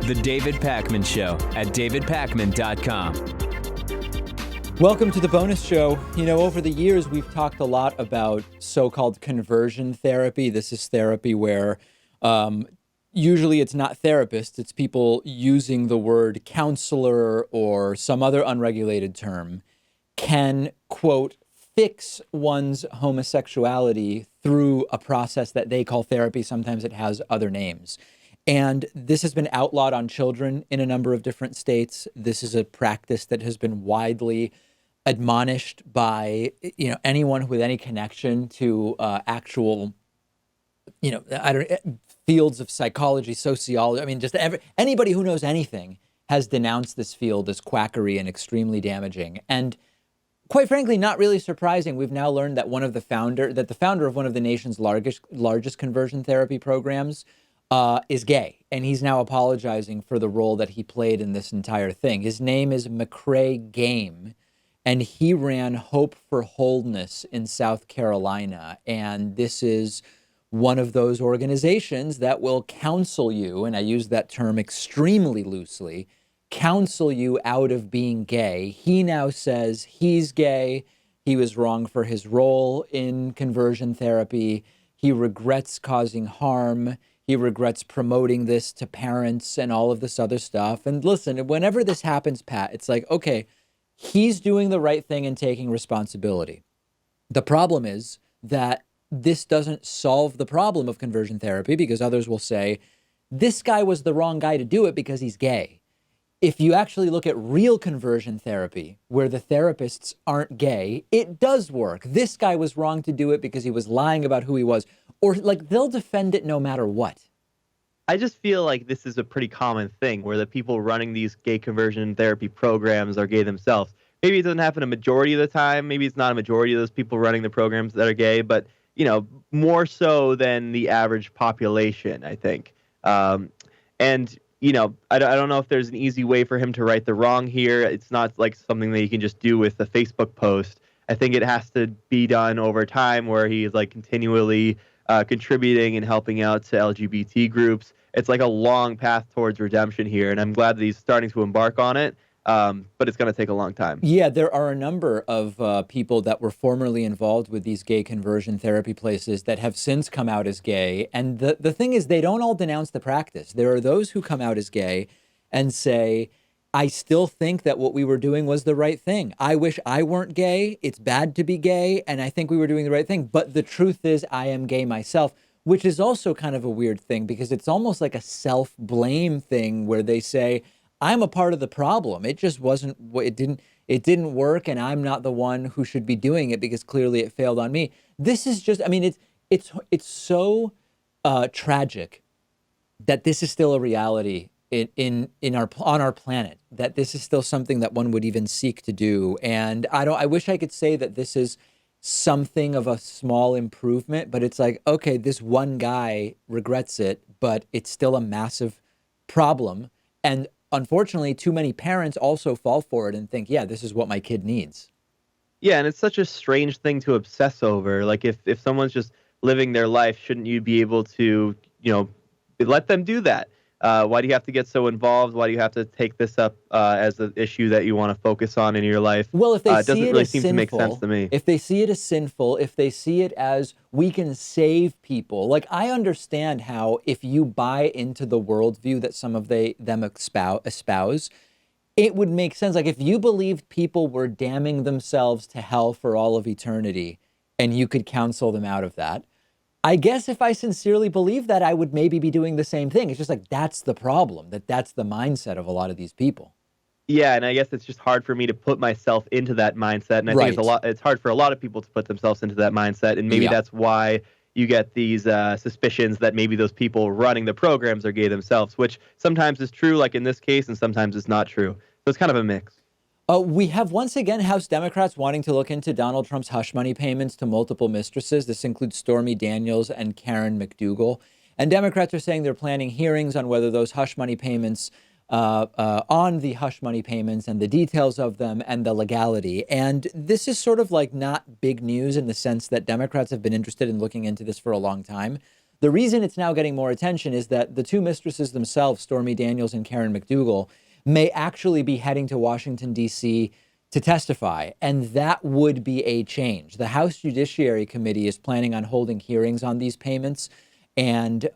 The David Pakman Show at davidpakman.com. Welcome to the bonus show. You know, over the years, we've talked a lot about so-called conversion therapy. This is therapy where usually it's not therapists, it's people using the word counselor or some other unregulated term can, quote, fix one's homosexuality through a process that they call therapy. Sometimes it has other names. And this has been outlawed on children in a number of different states. This is a practice that has been widely admonished by, anyone with any connection to actual, fields of psychology, sociology. I mean, just anybody who knows anything has denounced this field as quackery and extremely damaging. And quite frankly, not really surprising. We've now learned that the founder of one of the nation's largest conversion therapy programs is gay, and he's now apologizing for the role that he played in this entire thing. His name is McCrae Game, and he ran Hope for Wholeness in South Carolina. And this is one of those organizations that will counsel you, and I use that term extremely loosely, counsel you out of being gay. He now says he's gay. He was wrong for his role in conversion therapy. He regrets causing harm. He regrets promoting this to parents and all of this other stuff. And listen, whenever this happens, Pat, it's like, okay, he's doing the right thing and taking responsibility. The problem is that this doesn't solve the problem of conversion therapy, because others will say, this guy was the wrong guy to do it because he's gay. If you actually look at real conversion therapy, where the therapists aren't gay, it does work. This guy was wrong to do it because he was lying about who he was. Or they'll defend it no matter what. I just feel like this is a pretty common thing where the people running these gay conversion therapy programs are gay themselves. Maybe it doesn't happen a majority of the time. Maybe it's not a majority of those people running the programs that are gay, but, more so than the average population, I think. I don't know if there's an easy way for him to right the wrong here. It's not like something that you can just do with a Facebook post. I think it has to be done over time, where he is continually contributing and helping out to LGBT groups. It's like a long path towards redemption here, and I'm glad that he's starting to embark on it, but it's going to take a long time. Yeah, there are a number of people that were formerly involved with these gay conversion therapy places that have since come out as gay. And the thing is, they don't all denounce the practice. There are those who come out as gay and say, I still think that what we were doing was the right thing. I wish I weren't gay. It's bad to be gay. And I think we were doing the right thing. But the truth is, I am gay myself, which is also kind of a weird thing, because it's almost like a self-blame thing where they say, I'm a part of the problem. It just wasn't, it didn't work. And I'm not the one who should be doing it because clearly it failed on me. This is just, it's so tragic that this is still a reality on our planet, that this is still something that one would even seek to do. And I wish I could say that this is something of a small improvement, but it's like, okay, this one guy regrets it, but it's still a massive problem. And unfortunately, too many parents also fall for it and think, yeah, this is what my kid needs. Yeah, and it's such a strange thing to obsess over. Like, if someone's just living their life, shouldn't you be able to, let them do that? Why do you have to get so involved? Why do you have to take this up as an issue that you want to focus on in your life? Well, if they it see doesn't it really as seem sinful, to make sense to me. If they see it as sinful, if they see it as we can save people, like, I understand how if you buy into the worldview that some of them espouse, it would make sense. Like, if you believed people were damning themselves to hell for all of eternity and you could counsel them out of that, I guess if I sincerely believe that, I would maybe be doing the same thing. It's just like, that's the problem, that's the mindset of a lot of these people. Yeah, and I guess it's just hard for me to put myself into that mindset, and I think it's hard for a lot of people to put themselves into that mindset, and maybe that's why you get these suspicions that maybe those people running the programs are gay themselves, which sometimes is true, like in this case, and sometimes it's not true. So it's kind of a mix. We have once again House Democrats wanting to look into Donald Trump's hush money payments to multiple mistresses. This includes Stormy Daniels and Karen McDougal. And Democrats are saying they're planning hearings on whether those hush money payments, on the hush money payments and the details of them and the legality. And this is sort of like not big news in the sense that Democrats have been interested in looking into this for a long time. The reason it's now getting more attention is that the two mistresses themselves, Stormy Daniels and Karen McDougal, may actually be heading to Washington, D.C. to testify. And that would be a change. The House Judiciary Committee is planning on holding hearings on these payments. And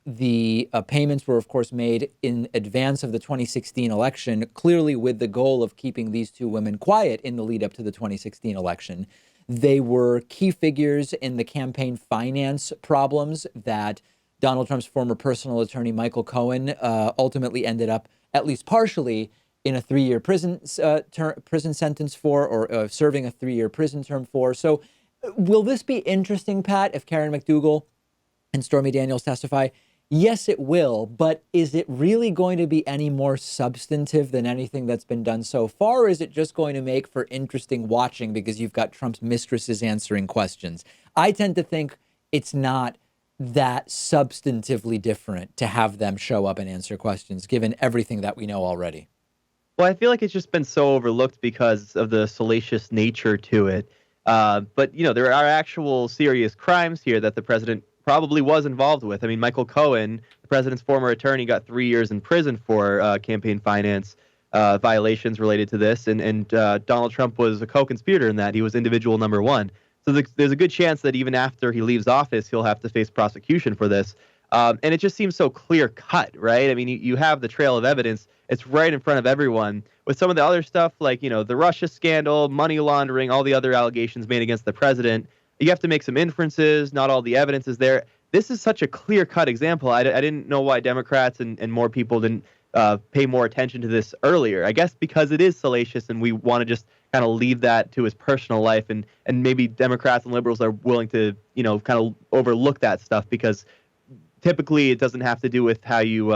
the payments were, of course, made in advance of the 2016 election, clearly with the goal of keeping these two women quiet in the lead up to the 2016 election. They were key figures in the campaign finance problems that Donald Trump's former personal attorney, Michael Cohen, ultimately ended up, at least partially, in a 3-year prison sentence for, or serving a 3-year prison term for. So will this be interesting, Pat, if Karen McDougal and Stormy Daniels testify? Yes, it will. But is it really going to be any more substantive than anything that's been done so far? Or is it just going to make for interesting watching because you've got Trump's mistresses answering questions? I tend to think it's not that substantively different to have them show up and answer questions, given everything that we know already. Well, I feel like it's just been so overlooked because of the salacious nature to it. But, there are actual serious crimes here that the president probably was involved with. I mean, Michael Cohen, the president's former attorney, got 3 years in prison for campaign finance violations related to this. And Donald Trump was a co-conspirator in that. He was individual number one. So there's a good chance that even after he leaves office, he'll have to face prosecution for this. And it just seems so clear cut, right? I mean, you have the trail of evidence. It's right in front of everyone. With some of the other stuff like, the Russia scandal, money laundering, all the other allegations made against the president, you have to make some inferences. Not all the evidence is there. This is such a clear-cut example. I didn't know why Democrats and more people didn't pay more attention to this earlier. I guess because it is salacious and we want to just kind of leave that to his personal life. And maybe Democrats and liberals are willing to, kind of overlook that stuff because typically it doesn't have to do with how you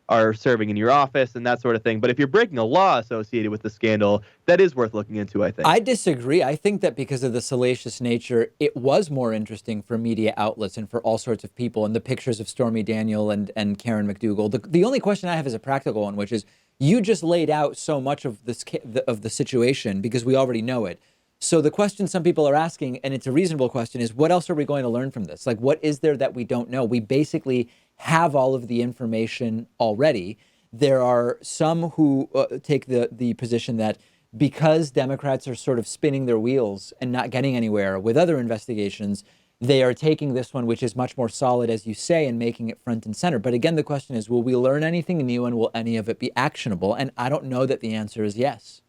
are serving in your office and that sort of thing. But if you're breaking a law associated with the scandal, that is worth looking into, I think. I disagree. I think that because of the salacious nature, it was more interesting for media outlets and for all sorts of people. And the pictures of Stormy Daniel and Karen McDougal. The only question I have is a practical one, which is you just laid out so much of this of the situation because we already know it. So the question some people are asking, and it's a reasonable question, is what else are we going to learn from this? Like, what is there that we don't know? We basically have all of the information already. There are some who take the position that because Democrats are sort of spinning their wheels and not getting anywhere with other investigations, they are taking this one, which is much more solid, as you say, and making it front and center. But again, the question is, will we learn anything new and will any of it be actionable? And I don't know that the answer is yes.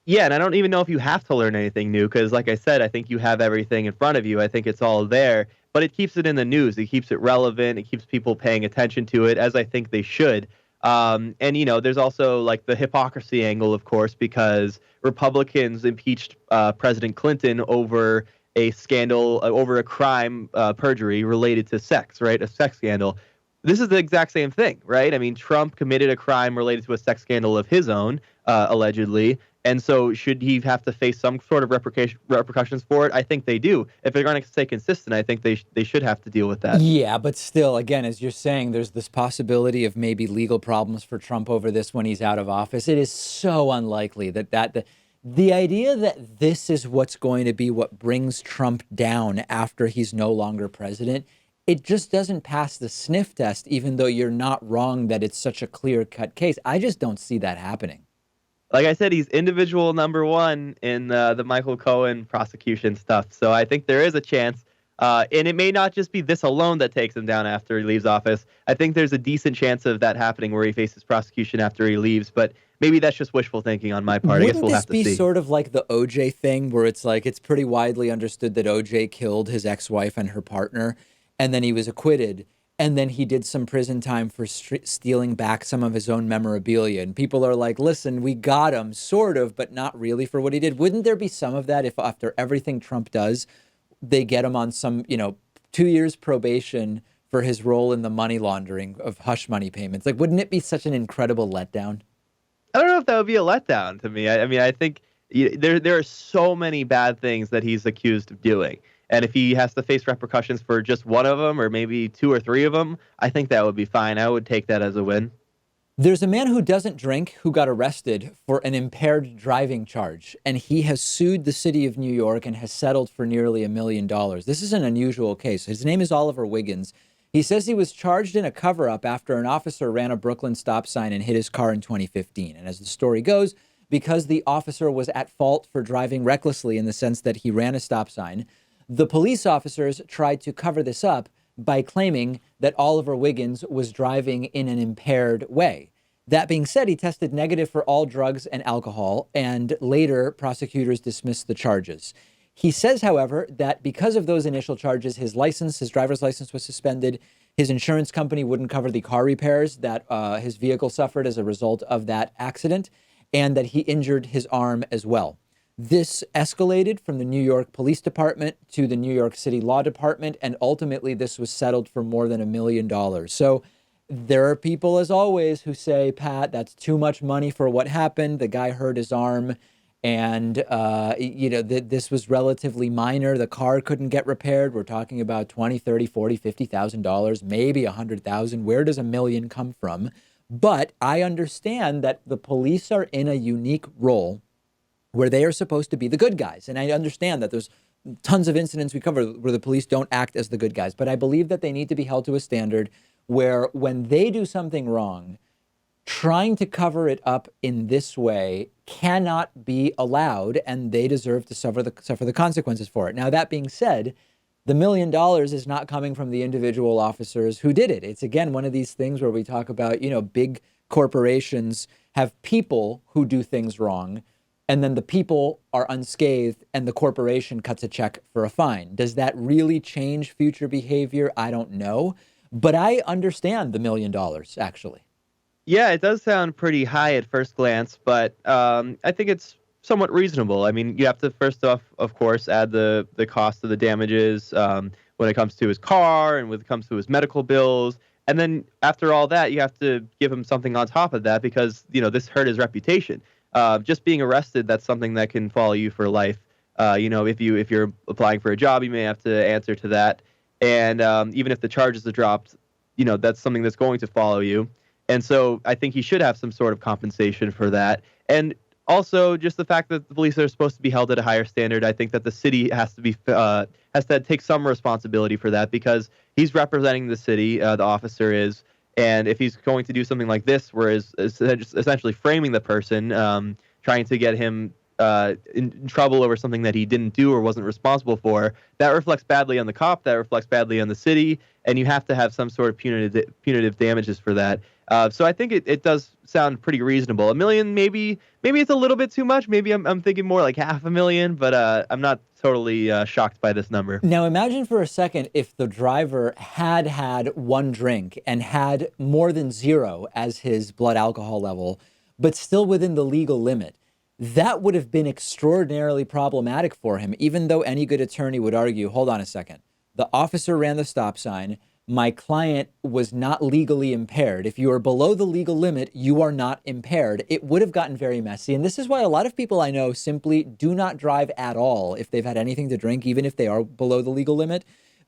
Yeah, and I don't even know if you have to learn anything new because, like I said, I think you have everything in front of you. I think it's all there, but it keeps it in the news. It keeps it relevant. It keeps people paying attention to it, as I think they should. And, there's also like the hypocrisy angle, of course, because Republicans impeached President Clinton over a scandal, over a crime, perjury related to sex, right? A sex scandal. This is the exact same thing, right? I mean, Trump committed a crime related to a sex scandal of his own, allegedly. And so should he have to face some sort of repercussions for it? I think they do. If they're going to stay consistent, I think they should have to deal with that. Yeah, but still, again, as you're saying, there's this possibility of maybe legal problems for Trump over this when he's out of office. It is so unlikely that the idea that this is what's going to be what brings Trump down after he's no longer president, it just doesn't pass the sniff test, even though you're not wrong that it's such a clear-cut case. I just don't see that happening. Like I said, he's individual number one in the Michael Cohen prosecution stuff. So I think there is a chance. And it may not just be this alone that takes him down after he leaves office. I think there's a decent chance of that happening where he faces prosecution after he leaves. But maybe that's just wishful thinking on my part. I guess we'll have to see. Wouldn't this be sort of like the OJ thing where it's like it's pretty widely understood that OJ killed his ex-wife and her partner and then he was acquitted. And then he did some prison time for stealing back some of his own memorabilia. And people are like, listen, we got him, sort of, but not really for what he did. Wouldn't there be some of that if after everything Trump does, they get him on some, 2 years probation for his role in the money laundering of hush money payments? Like, wouldn't it be such an incredible letdown? I don't know if that would be a letdown to me. I mean, I think there are so many bad things that he's accused of doing. And if he has to face repercussions for just one of them or maybe 2 or 3 of them, I think that would be fine. I would take that as a win. There's a man who doesn't drink who got arrested for an impaired driving charge, and he has sued the city of New York and has settled for nearly $1 million. This is an unusual case. His name is Oliver Wiggins. He says he was charged in a cover-up after an officer ran a Brooklyn stop sign and hit his car in 2015. And as the story goes, because the officer was at fault for driving recklessly in the sense that he ran a stop sign, the police officers tried to cover this up by claiming that Oliver Wiggins was driving in an impaired way. That being said, he tested negative for all drugs and alcohol, and later prosecutors dismissed the charges. He says, however, that because of those initial charges, his driver's license was suspended. His insurance company wouldn't cover the car repairs that his vehicle suffered as a result of that accident, and that he injured his arm as well. This escalated from the New York Police Department to the New York City Law Department, and ultimately this was settled for more than $1 million. So there are people, as always, who say, Pat, that's too much money for what happened. The guy hurt his arm, and this was relatively minor. The car couldn't get repaired. We're talking about $20,000, $30,000, $40,000, $50,000, maybe $100,000. Where does $1 million come from? But I understand that the police are in a unique role where they are supposed to be the good guys. And I understand that there's tons of incidents we cover where the police don't act as the good guys. But I believe that they need to be held to a standard where when they do something wrong, trying to cover it up in this way cannot be allowed, and they deserve to suffer the consequences for it. Now, that being said, the $1 million is not coming from the individual officers who did it. It's, again, one of these things where we talk about, big corporations have people who do things wrong, and then the people are unscathed and the corporation cuts a check for a fine. Does that really change future behavior? I don't know. But I understand the $1 million, actually. Yeah, it does sound pretty high at first glance, but I think it's somewhat reasonable. I mean, you have to first off, of course, add the cost of the damages when it comes to his car and when it comes to his medical bills. And then after all that, you have to give him something on top of that because, this hurt his reputation. Just being arrested, that's something that can follow you for life. If you're applying for a job, you may have to answer to that. And even if the charges are dropped, that's something that's going to follow you. And so I think he should have some sort of compensation for that. And also just the fact that the police are supposed to be held at a higher standard. I think that the city has to take some responsibility for that because he's representing the city, the officer is. And if he's going to do something like this, where is essentially framing the person, trying to get him in trouble over something that he didn't do or wasn't responsible for, that reflects badly on the cop, that reflects badly on the city, and you have to have some sort of punitive damages for that. So I think it does sound pretty reasonable. $1 million, maybe it's a little bit too much. Maybe I'm thinking more like $500,000, but I'm not totally shocked by this number. Now imagine for a second if the driver had one drink and had more than 0 as his blood alcohol level, but still within the legal limit. That would have been extraordinarily problematic for him, even though any good attorney would argue, hold on a second, the officer ran the stop sign. My client was not legally impaired. If you are below the legal limit, you are not impaired. It would have gotten very messy. And this is why a lot of people I know simply do not drive at all if they've had anything to drink, even if they are below the legal limit,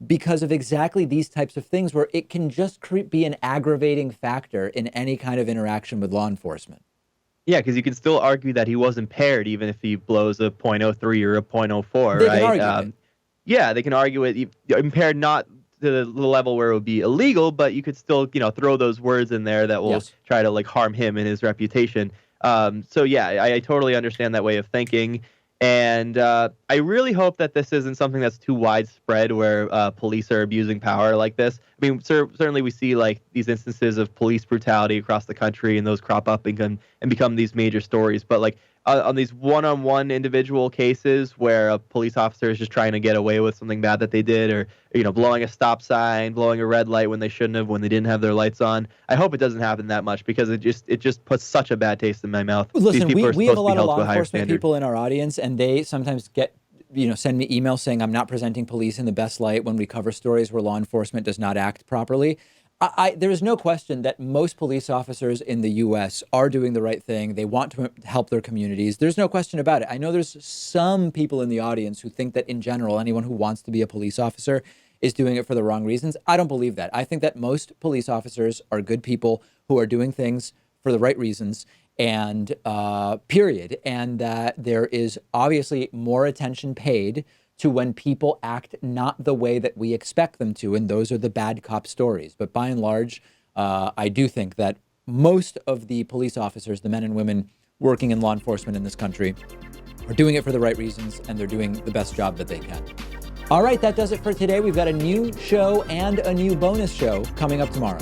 because of exactly these types of things where it can just be an aggravating factor in any kind of interaction with law enforcement. Yeah, because you can still argue that he was impaired even if he blows a .03 or a .04, They right? can argue it. Yeah, they can argue it impaired not to the level where it would be illegal, but you could still, throw those words in there that will try to harm him and his reputation. So yeah, I totally understand that way of thinking. And I really hope that this isn't something that's too widespread where police are abusing power like this. I mean, certainly we see these instances of police brutality across the country, and those crop up and become these major stories. But on these one-on-one individual cases where a police officer is just trying to get away with something bad that they did, or blowing a stop sign, blowing a red light when they shouldn't have, when they didn't have their lights on, I hope it doesn't happen that much because it just puts such a bad taste in my mouth. Listen, These people are we have a supposed to lot be of held to law a higher enforcement standard. people in our audience, and they sometimes send me emails saying I'm not presenting police in the best light when we cover stories where law enforcement does not act properly. There is no question that most police officers in the U.S. are doing the right thing. They want to help their communities. There's no question about it. I know there's some people in the audience who think that in general, anyone who wants to be a police officer is doing it for the wrong reasons. I don't believe that. I think that most police officers are good people who are doing things for the right reasons, and period. And that there is obviously more attention paid to when people act not the way that we expect them to, and those are the bad cop stories. But by and large, I do think that most of the police officers, the men and women working in law enforcement in this country, are doing it for the right reasons, and they're doing the best job that they can. All right, that does it for today. We've got a new show and a new bonus show coming up tomorrow.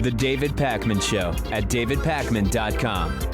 The David Pakman Show at davidpakman.com.